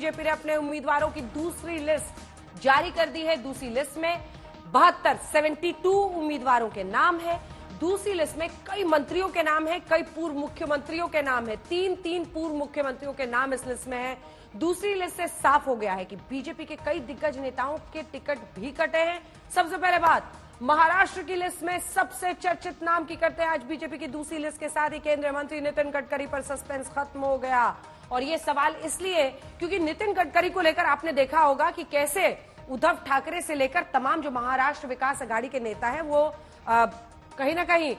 BJP ने अपने उम्मीदवारों की दूसरी लिस्ट जारी कर दी है। दूसरी लिस्ट में 72 उम्मीदवारों के नाम है। दूसरी लिस्ट में कई मंत्रियों के नाम है, कई पूर्व मुख्यमंत्रियों के नाम है। तीन पूर्व मुख्यमंत्रियों के नाम इस लिस्ट में है। दूसरी लिस्ट से साफ हो गया है कि बीजेपी के कई दिग्गज नेताओं के टिकट भी कटे हैं। सबसे पहले बात महाराष्ट्र की लिस्ट में सबसे चर्चित नाम की करते हैं। आज बीजेपी की दूसरी लिस्ट के साथ ही केंद्रीय मंत्री नितिन गडकरी पर सस्पेंस खत्म हो गया। और ये सवाल इसलिए क्योंकि नितिन गडकरी को लेकर आपने देखा होगा कि कैसे उद्धव ठाकरे से लेकर तमाम जो महाराष्ट्र विकास अघाड़ी के नेता हैं वो कहीं ना कहीं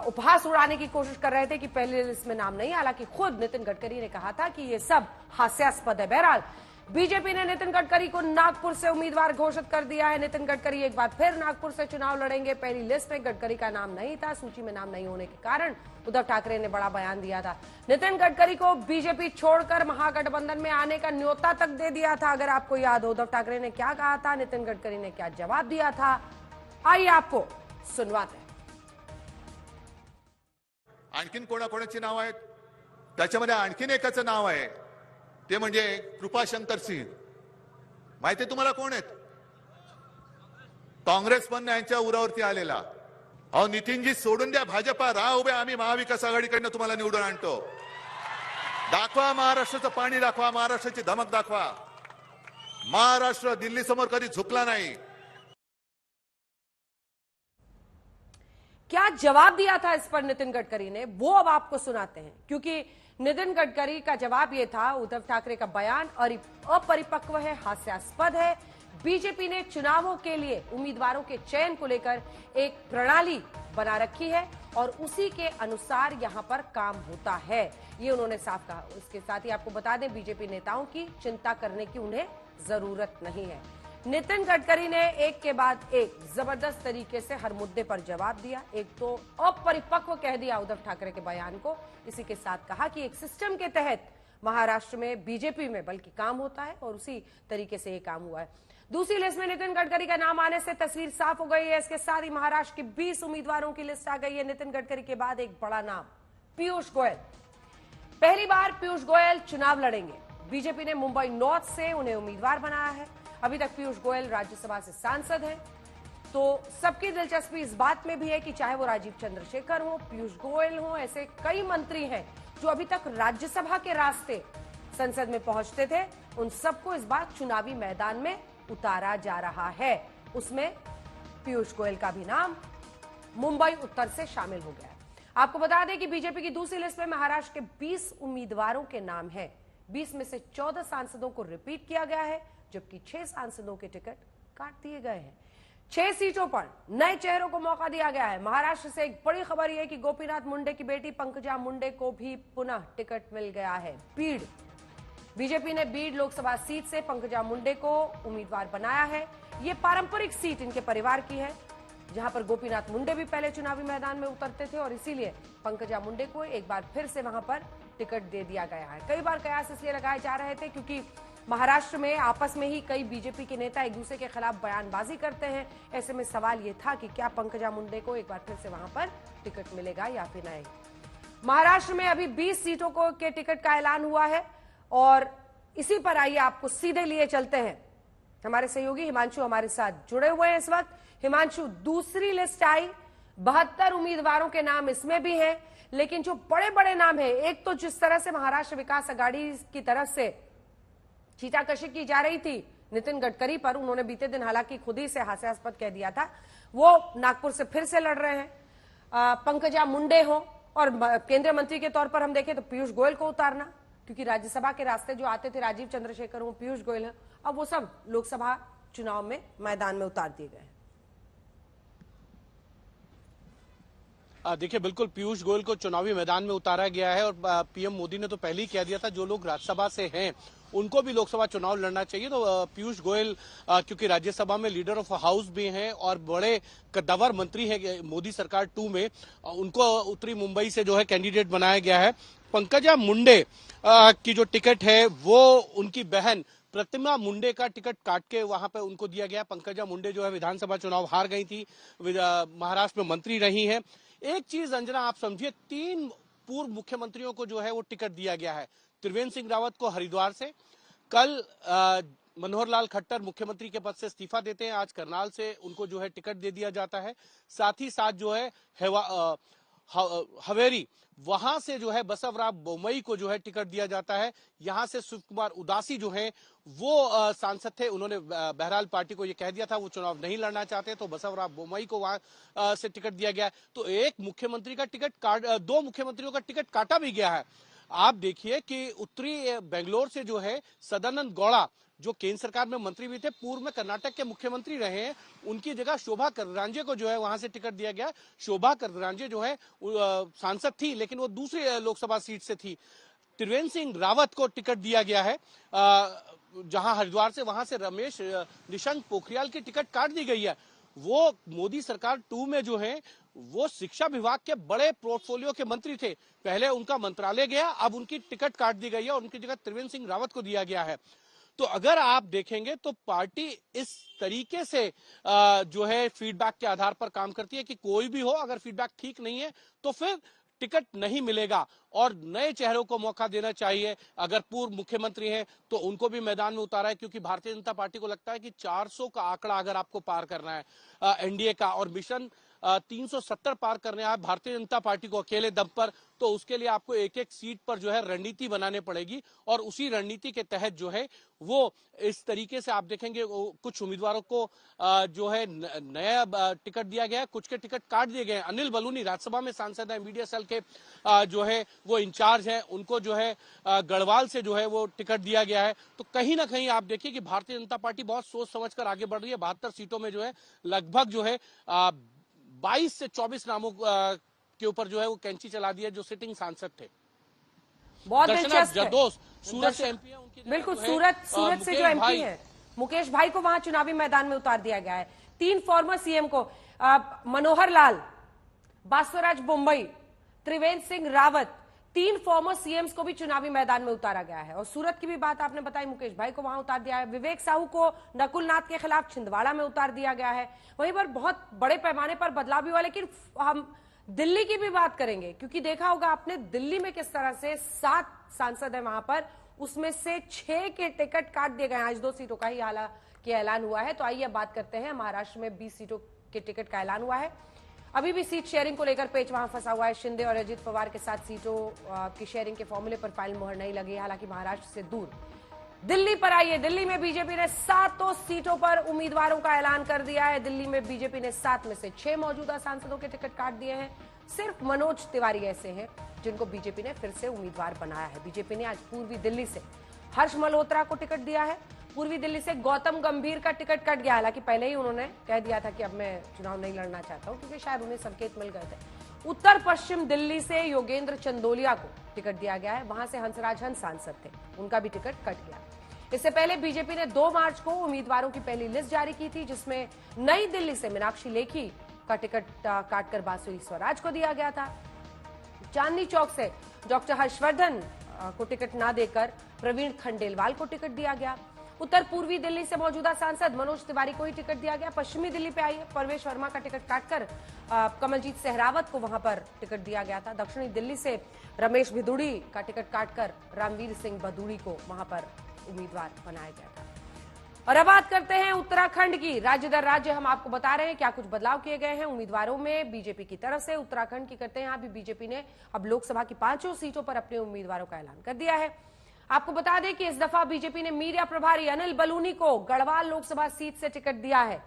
उपहास उड़ाने की कोशिश कर रहे थे कि पहले लिस्ट में नाम नहीं। हालांकि खुद नितिन गडकरी ने कहा था कि ये सब हास्यास्पद है। बहरहाल बीजेपी ने नितिन गडकरी को नागपुर से उम्मीदवार घोषित कर दिया है। नितिन गडकरी एक बार फिर नागपुर से चुनाव लड़ेंगे। पहली लिस्ट में गडकरी का नाम नहीं था। सूची में नाम नहीं होने के कारण उद्धव ठाकरे ने बड़ा बयान दिया था। नितिन गडकरी को बीजेपी छोड़कर महागठबंधन में आने का न्योता तक दे दिया था। अगर आपको याद हो उद्धव ठाकरे ने क्या कहा था, नितिन गडकरी ने क्या जवाब दिया था, आइए आपको सुनवाते हैं। आणखीन कोणाकोणाची नाव आहेत त्याच्यामध्ये आणखीन एकाचं नाव आहे ते म्हणजे कृपाशंकर सिंह। माहिती आहे तुम्हाला कोण आहेत? काँग्रेस पण यांच्या उरावरती आलेला। अहो नितीनजी सोडून द्या भाजपा, राह उभे, आम्ही महाविकास आघाडीकडनं तुम्हाला निवडून आणतो। दाखवा महाराष्ट्राचं पाणी, दाखवा महाराष्ट्राची धमक, दाखवा महाराष्ट्र दिल्ली समोर कधी झुकला नाही। क्या जवाब दिया था इस पर नितिन गडकरी ने, वो अब आपको सुनाते हैं। क्योंकि नितिन गडकरी का जवाब ये था, उद्धव ठाकरे का बयान अपरिपक्व है, हास्यास्पद है। बीजेपी ने चुनावों के लिए उम्मीदवारों के चयन को लेकर एक प्रणाली बना रखी है और उसी के अनुसार यहां पर काम होता है, ये उन्होंने साफ कहा। उसके साथ ही आपको बता दें बीजेपी नेताओं की चिंता करने की उन्हें जरूरत नहीं है। नितिन गडकरी ने एक के बाद एक जबरदस्त तरीके से हर मुद्दे पर जवाब दिया। एक तो अपरिपक्व कह दिया उद्धव ठाकरे के बयान को। इसी के साथ कहा कि एक सिस्टम के तहत महाराष्ट्र में बीजेपी में बल्कि काम होता है और उसी तरीके से ये काम हुआ है। दूसरी लिस्ट में नितिन गडकरी का नाम आने से तस्वीर साफ हो गई है। इसके साथ ही महाराष्ट्र के 20 उम्मीदवारों की लिस्ट आ गई है। नितिन गडकरी के बाद एक बड़ा नाम पीयूष गोयल। पहली बार पीयूष गोयल चुनाव लड़ेंगे। बीजेपी ने मुंबई नॉर्थ से उन्हें उम्मीदवार बनाया है। अभी तक पीयूष गोयल राज्यसभा से सांसद हैं, तो सबकी दिलचस्पी इस बात में भी है कि चाहे वो राजीव चंद्रशेखर हो, पीयूष गोयल हो, ऐसे कई मंत्री हैं जो अभी तक राज्यसभा के रास्ते संसद में पहुंचते थे, उन सबको इस बार चुनावी मैदान में उतारा जा रहा है। उसमें पीयूष गोयल का भी नाम मुंबई उत्तर से शामिल हो गया है। आपको बता दें कि बीजेपी की दूसरी लिस्ट में महाराष्ट्र के 20 उम्मीदवारों के नाम है। 20 में से 14 सांसदों को रिपीट किया गया है, जबकि 6 सांसदों के टिकट काट दिए गए हैं। 6 सीटों पर नए चेहरों को मौका दिया गया है। महाराष्ट्र से एक बड़ी खबर यह है कि गोपीनाथ मुंडे की बेटी पंकजा मुंडे को भी पुनः टिकट मिल गया है। बीड, बीजेपी ने बीड लोकसभा सीट से पंकजा मुंडे को उम्मीदवार बनाया है। यह पारंपरिक सीट इनके परिवार की है, जहां पर गोपीनाथ मुंडे भी पहले चुनावी मैदान में उतरते थे और इसीलिए पंकजा मुंडे को एक बार फिर से वहां पर टिकट दे दिया गया है। कई बार कयास इसलिए लगाए जा रहे थे क्योंकि महाराष्ट्र में आपस में ही कई बीजेपी के नेता एक दूसरे के खिलाफ बयानबाजी करते हैं। ऐसे में सवाल यह था कि क्या पंकजा मुंडे को एक बार फिर से वहां पर टिकट मिलेगा या फिर नहीं। महाराष्ट्र में अभी 20 सीटों को के टिकट का ऐलान हुआ है और इसी पर आइए आपको सीधे लिए चलते हैं। हमारे सहयोगी हिमांशु हमारे साथ जुड़े हुए हैं इस वक्त। हिमांशु, दूसरी लिस्ट आई, 72 उम्मीदवारों के नाम इसमें भी हैं, लेकिन जो बड़े बड़े नाम है, एक तो जिस तरह से महाराष्ट्र विकास अघाड़ी की तरफ से छीटाकशी की जा रही थी नितिन गडकरी पर, उन्होंने बीते दिन हालांकि खुद ही से हास्यास्पद कह दिया था, वो नागपुर से फिर से लड़ रहे हैं। पंकजा मुंडे हो और केंद्रीय मंत्री के तौर पर हम देखें तो पीयूष गोयल को उतारना, क्योंकि राज्यसभा के रास्ते जो आते थे राजीव चंद्रशेखर हो, पीयूष गोयल है, अब वो सब लोकसभा चुनाव में मैदान में उतार दिए गए हैं। देखिए, बिल्कुल पीयूष गोयल को चुनावी मैदान में उतारा गया है और पीएम मोदी ने तो पहले ही कह दिया था जो लोग राज्यसभा से हैं उनको भी लोकसभा चुनाव लड़ना चाहिए। तो पीयूष गोयल क्योंकि राज्यसभा में लीडर ऑफ हाउस भी हैं और बड़े कद्दावर मंत्री हैं मोदी सरकार 2 में, उनको उत्तरी मुंबई से जो है कैंडिडेट बनाया गया है। पंकजा मुंडे की जो टिकट है वो उनकी बहन प्रतिमा मुंडे का टिकट काट के वहां पे उनको दिया गया। पंकजा मुंडे जो है विधानसभा चुनाव हार गई थी, महाराष्ट्र में मंत्री रही हैं। एक चीज अंजना आप समझिए, 3 पूर्व मुख्यमंत्रियों को जो है वो टिकट दिया गया है। त्रिवेंद्र सिंह रावत को हरिद्वार से, कल मनोहर लाल खट्टर मुख्यमंत्री के पद से इस्तीफा देते हैं। आज करनाल से उनको जो है टिकट दे दिया जाता है। साथ ही साथ जो है हवेरी वहां से जो है बसवराज बोमई को जो है टिकट दिया जाता है। यहां से शिव कुमार उदासी जो है वो सांसद थे, उन्होंने बहरहाल पार्टी को ये कह दिया था वो चुनाव नहीं लड़ना चाहते, तो बसवराज बोमई को वहां से टिकट दिया गया। तो एक मुख्यमंत्री का टिकट काट, दो मुख्यमंत्रियों का टिकट काटा भी गया है। आप देखिए कि उत्तरी बेंगलोर से जो है सदानंद गौड़ा जो केंद्र सरकार में मंत्री भी थे, पूर्व में कर्नाटक के मुख्यमंत्री रहे हैं, उनकी जगह शोभा करंजे को जो है वहां से टिकट दिया गया। शोभा करंजे जो है सांसद थी, लेकिन वो दूसरी लोकसभा सीट से थी। त्रिवेंद्र सिंह रावत को टिकट दिया गया है जहां हरिद्वार से, वहां से रमेश निशंक पोखरियाल की टिकट काट दी गई है। वो मोदी सरकार 2 में जो है वो शिक्षा विभाग के बड़े पोर्टफोलियो के मंत्री थे, पहले उनका मंत्रालय गया, अब उनकी टिकट काट दी गई है और उनकी जगह त्रिवेंद्र सिंह रावत को दिया गया है। तो अगर आप देखेंगे तो पार्टी इस तरीके से जो है फीडबैक के आधार पर काम करती है कि कोई भी हो, अगर फीडबैक ठीक नहीं है तो फिर टिकट नहीं मिलेगा और नए चेहरों को मौका देना चाहिए। अगर पूर्व मुख्यमंत्री हैं तो उनको भी मैदान में उतारा है, क्योंकि भारतीय जनता पार्टी को लगता है कि 400 का आंकड़ा अगर आपको पार करना है एनडीए का, और मिशन 370 पार करने आए भारतीय जनता पार्टी को अकेले दम पर, तो उसके लिए आपको एक एक सीट पर जो है रणनीति बनाने पड़ेगी। और उसी रणनीति के तहत जो है वो इस तरीके से आप देखेंगे कुछ उम्मीदवारों को जो है नया टिकट दिया गया है, कुछ के टिकट काट दिए गए हैं। अनिल बलूनी राज्यसभा में सांसद है, मीडिया सेल के जो है वो इंचार्ज है, उनको जो है गढ़वाल से जो है वो टिकट दिया गया है। तो कहीं ना कहीं आप देखिए कि भारतीय जनता पार्टी बहुत सोच समझकर आगे बढ़ रही है। 72 सीटों में जो है लगभग जो है 22 से 24 नामों के ऊपर जो है वो कैंची चला दी है जो सिटिंग सांसद थे। बहुत दिलचस्प है। सूरत से एमपी है, उनकी बिल्कुल सूरत से जो एमपी है मुकेश भाई को वहां चुनावी मैदान में उतार दिया गया है। 3 फॉर्मर सीएम को मनोहर लाल, बसवराज बोमई, त्रिवेंद्र सिंह रावत, 3 फॉर्मर सीएम्स को भी चुनावी मैदान में उतारा गया है। और सूरत की भी बात आपने बताई, मुकेश भाई को वहां उतार दिया है। विवेक साहू को नकुल नाथ के खिलाफ छिंदवाड़ा में उतार दिया गया है। वहीं पर बहुत बड़े पैमाने पर बदलाव भी हुआ। लेकिन हम दिल्ली की भी बात करेंगे, क्योंकि देखा होगा आपने दिल्ली में किस तरह से 7 सांसद है वहां पर, उसमें से 6 के टिकट काट दिए गए। आज 2 सीटों का ही हालांकि ऐलान हुआ है। तो आइए बात करते हैं। महाराष्ट्र में 20 सीटों के टिकट का ऐलान हुआ है। अभी भी सीट शेयरिंग को लेकर पेच वहां फंसा हुआ है। शिंदे और अजित पवार के साथ सीटों की शेयरिंग के फॉर्मूले पर फाइनल मोहर नहीं लगी। हालांकि महाराष्ट्र से दूर दिल्ली पर आइए। दिल्ली में बीजेपी ने 7 सीटों पर उम्मीदवारों का ऐलान कर दिया है। दिल्ली में बीजेपी ने 7 में से 6 मौजूदा सांसदों के टिकट काट दिए हैं। सिर्फ मनोज तिवारी ऐसे हैं जिनको बीजेपी ने फिर से उम्मीदवार बनाया है। बीजेपी ने आज पूर्वी दिल्ली से हर्ष मल्होत्रा को टिकट दिया है। पूर्वी दिल्ली से गौतम गंभीर का टिकट कट गया। हालांकि पहले ही उन्होंने कह दिया था कि अब मैं चुनाव नहीं लड़ना चाहता हूं, क्योंकि शायद उन्हें संकेत मिल गए थे। उत्तर पश्चिम दिल्ली से योगेंद्र चंदोलिया को टिकट दिया गया है। वहां से हंसराज हंस सांसद थे, उनका भी टिकट कट गया। इससे पहले बीजेपी ने 2 मार्च को उम्मीदवारों की पहली लिस्ट जारी की थी, जिसमें नई दिल्ली से मीनाक्षी लेखी का टिकट काटकर बांसुरी स्वराज को दिया गया था। चांदनी चौक से डॉक्टर हर्षवर्धन को टिकट न देकर प्रवीण खंडेलवाल को टिकट दिया गया। उत्तर पूर्वी दिल्ली से मौजूदा सांसद मनोज तिवारी को ही टिकट दिया गया। पश्चिमी दिल्ली पे आइए, परवेश वर्मा का टिकट काटकर कमलजीत सहरावत को वहां पर टिकट दिया गया था। दक्षिणी दिल्ली से रमेश भिदुड़ी का टिकट काटकर रामवीर सिंह भदूड़ी को वहां पर उम्मीदवार बनाया गया था। और अब बात करते हैं उत्तराखंड की। राज्य दर राज्य हम आपको बता रहे हैं क्या कुछ बदलाव किए गए हैं उम्मीदवारों में बीजेपी की तरफ से। उत्तराखंड की करते हैं। यहाँ भी बीजेपी ने अब लोकसभा की 5 सीटों पर अपने उम्मीदवारों का ऐलान कर दिया है। आपको बता दें कि इस दफा बीजेपी ने मीडिया प्रभारी अनिल बलूनी को गढ़वाल लोकसभा सीट से टिकट दिया है।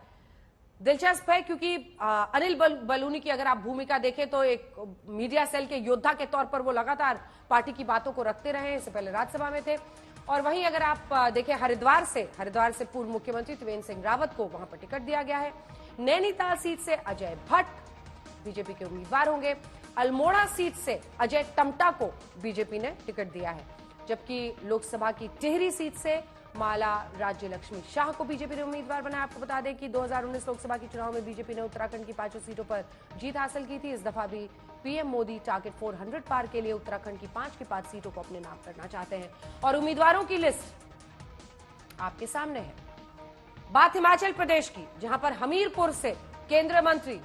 दिलचस्प है, क्योंकि अनिल बलूनी की अगर आप भूमिका देखें तो एक मीडिया सेल के योद्धा के तौर पर वो लगातार पार्टी की बातों को रखते रहे। इससे पहले राज्यसभा में थे। और वहीं अगर आप देखें हरिद्वार से पूर्व मुख्यमंत्री त्रिवेंद्र सिंह रावत को वहां पर टिकट दिया गया है। नैनीताल सीट से अजय भट्ट बीजेपी के उम्मीदवार होंगे। अल्मोड़ा सीट से अजय टमटा को बीजेपी ने टिकट दिया है। जबकि लोकसभा की टिहरी सीट से माला राज्य लक्ष्मी शाह को बीजेपी ने उम्मीदवार बनाया। आपको बता दें कि 2019 लोकसभा के चुनाव में बीजेपी ने उत्तराखंड की 5 सीटों पर जीत हासिल की थी। इस दफा भी पीएम मोदी टारगेट 400 पार के लिए उत्तराखंड की 5 की 5 सीटों को अपने नाम करना चाहते हैं। और उम्मीदवारों की लिस्ट आपके सामने है। बात हिमाचल प्रदेश की, जहां पर हमीरपुर से केंद्रीय मंत्री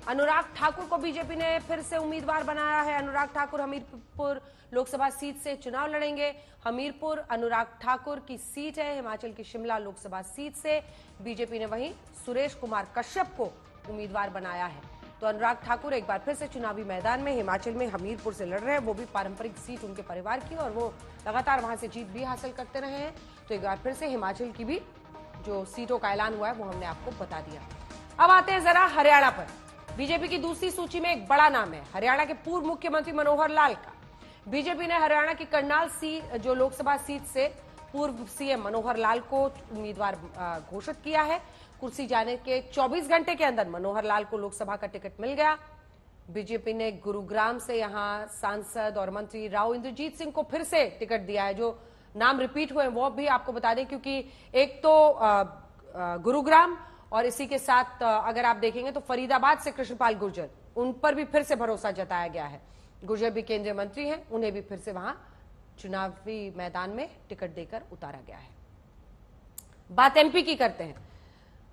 अनुराग ठाकुर को बीजेपी ने फिर से उम्मीदवार बनाया है। अनुराग ठाकुर हमीरपुर लोकसभा सीट से चुनाव लड़ेंगे। हमीरपुर अनुराग ठाकुर की सीट है। हिमाचल की शिमला लोकसभा सीट से बीजेपी ने वहीं सुरेश कुमार कश्यप को उम्मीदवार बनाया है। तो अनुराग ठाकुर एक बार फिर से चुनावी मैदान में हिमाचल में हमीरपुर से लड़ रहे हैं। वो भी पारंपरिक सीट उनके परिवार की और वो लगातार वहां से जीत भी हासिल करते रहे हैं। तो एक बार फिर से हिमाचल की भी जो सीटों का ऐलान हुआ है वो हमने आपको बता दिया। अब आते हैं जरा हरियाणा पर। बीजेपी की दूसरी सूची में एक बड़ा नाम है हरियाणा के पूर्व मुख्यमंत्री मनोहर लाल का। बीजेपी ने हरियाणा की करनाल जो लोकसभा सीट से पूर्व सीएम मनोहर लाल को उम्मीदवार घोषित किया है। कुर्सी जाने के 24 घंटे के अंदर मनोहर लाल को लोकसभा का टिकट मिल गया। बीजेपी ने गुरुग्राम से यहां सांसद और मंत्री राव इंद्रजीत सिंह को फिर से टिकट दिया है। जो नाम रिपीट हुए वो भी आपको बता दें, क्योंकि एक तो गुरुग्राम और इसी के साथ अगर आप देखेंगे तो फरीदाबाद से कृष्णपाल गुर्जर, उन पर भी फिर से भरोसा जताया गया है। गुर्जर भी केंद्रीय मंत्री हैं, उन्हें भी फिर से वहां चुनावी मैदान में टिकट देकर उतारा गया है। बात एमपी की करते हैं।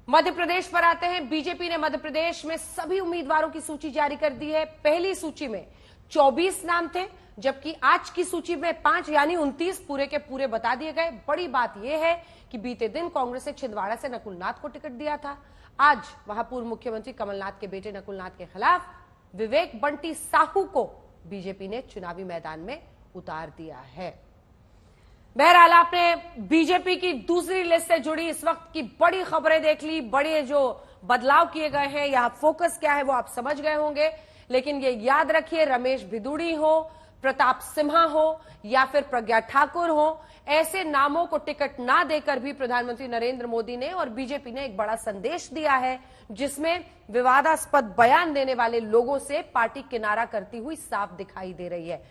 मध्य प्रदेश पर आते हैं। बीजेपी ने मध्य प्रदेश में सभी उम्मीदवारों की सूची जारी कर दी है। पहली सूची में 24 नाम थे, जबकि आज की सूची में 5 यानी 29 पूरे के पूरे बता दिए गए। बड़ी बात यह है कि बीते दिन कांग्रेस ने छिंदवाड़ा से नकुलनाथ को टिकट दिया था। आज वहां पूर्व मुख्यमंत्री कमलनाथ के बेटे नकुलनाथ के खिलाफ विवेक बंटी साहू को बीजेपी ने चुनावी मैदान में उतार दिया है। बहरहाल आपने बीजेपी की दूसरी लिस्ट से जुड़ी इस वक्त की बड़ी खबरें देख ली। बड़े जो बदलाव किए गए हैं, यहां फोकस क्या है वो आप समझ गए होंगे। लेकिन ये याद रखिए, रमेश भिदुड़ी हो, प्रताप सिम्हा हो या फिर प्रज्ञा ठाकुर हो, ऐसे नामों को टिकट ना देकर भी प्रधानमंत्री नरेंद्र मोदी ने और बीजेपी ने एक बड़ा संदेश दिया है, जिसमें विवादास्पद बयान देने वाले लोगों से पार्टी किनारा करती हुई साफ दिखाई दे रही है।